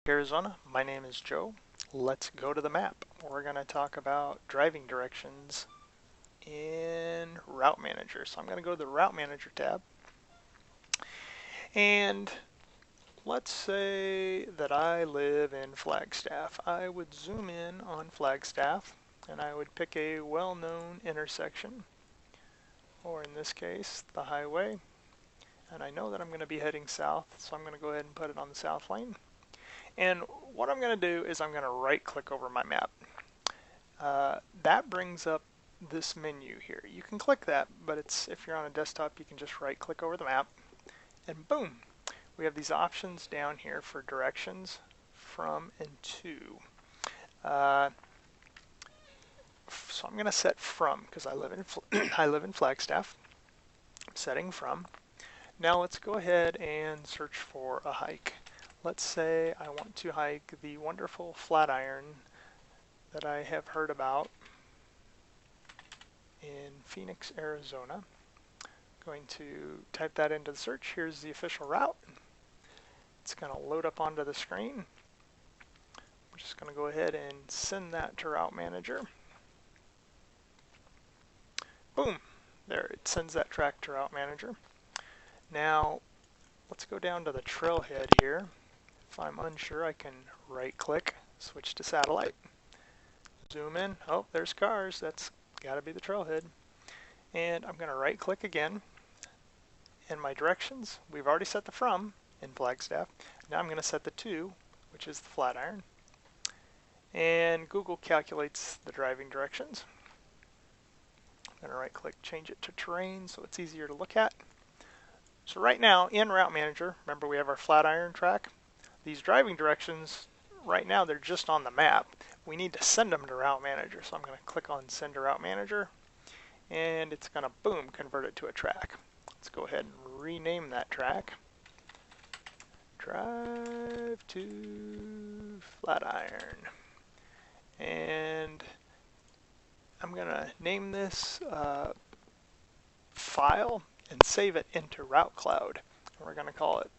Arizona, my name is Joe. Let's go to the map. We're going to talk about driving directions in Route Manager. So I'm going to go to the Route Manager tab, and let's say that I live in Flagstaff. I would zoom in on Flagstaff and I would pick a well-known intersection, or in this case the highway, and I know that I'm going to be heading south, so I'm going to go ahead and put it on the south lane. And what I'm going to do is I'm going to right click over my map. That brings up this menu here. You can click that, but if you're on a desktop, you can just right click over the map, and boom, we have these options down here for directions from and to. So I'm going to set from, because I live in Flagstaff. I'm setting from. Now let's go ahead and search for a hike. Let's say I want to hike the wonderful Flatiron that I have heard about in Phoenix, Arizona. I'm going to type that into the search. Here's the official route. It's going to load up onto the screen. I'm just going to go ahead and send that to Route Manager. Boom! There, it sends that track to Route Manager. Now, let's go down to the trailhead here. If I'm unsure, I can right-click, switch to satellite, zoom in. Oh, there's cars. That's got to be the trailhead. And I'm going to right-click again. In my directions, we've already set the from in Flagstaff. Now I'm going to set the to, which is the Flatiron. And Google calculates the driving directions. I'm going to right-click, change it to terrain so it's easier to look at. So right now, in Route Manager, remember we have our Flatiron track. These driving directions, right now they're just on the map. We need to send them to Route Manager. So I'm going to click on Send to Route Manager, and it's going to, boom, convert it to a track. Let's go ahead and rename that track. Drive to Flatiron. And I'm going to name this file and save it into Route Cloud. And we're going to call it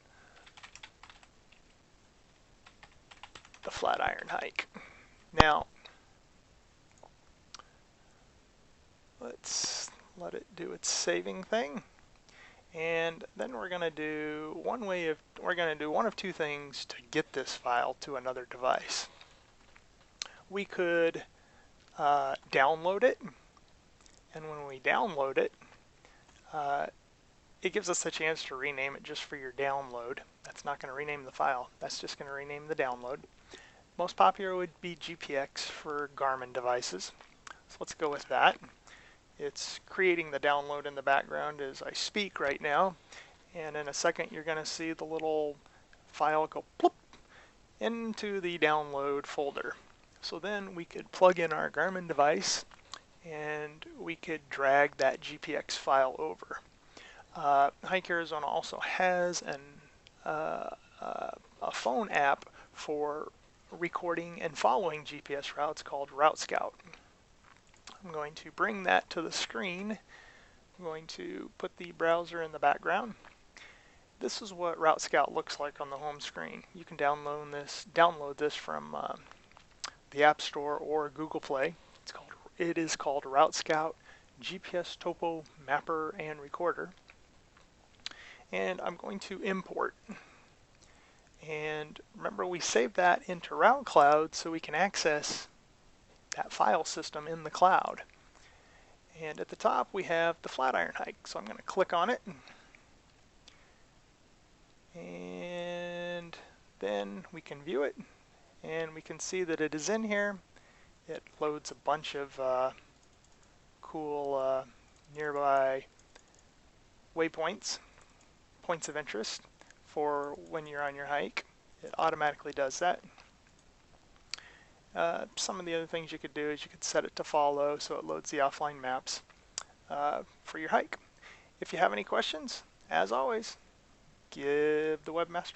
the Flatiron Hike. Now, let's let it do its saving thing. And then we're going to do one of two things to get this file to another device. We could download it, and when we download it, it gives us the chance to rename it just for your download. That's not going to rename the file. That's just going to rename the download. Most popular would be GPX for Garmin devices. So let's go with that. It's creating the download in the background as I speak right now. And in a second, you're going to see the little file go plop into the download folder. So then we could plug in our Garmin device and we could drag that GPX file over. Hike Arizona also has a phone app for recording and following GPS routes called Route Scout. I'm going to bring that to the screen. I'm going to put the browser in the background. This is what Route Scout looks like on the home screen. You can download this from the App Store or Google Play. It is called Route Scout GPS Topo Mapper and Recorder. And I'm going to import. And remember, we saved that into Route Cloud so we can access that file system in the cloud. And at the top we have the Flatiron Hike. So I'm going to click on it. And then we can view it. And we can see that it is in here. It loads a bunch of cool nearby waypoints, points of interest for when you're on your hike. It automatically does that. Some of the other things you could do is you could set it to follow so it loads the offline maps for your hike. If you have any questions, as always, give the webmaster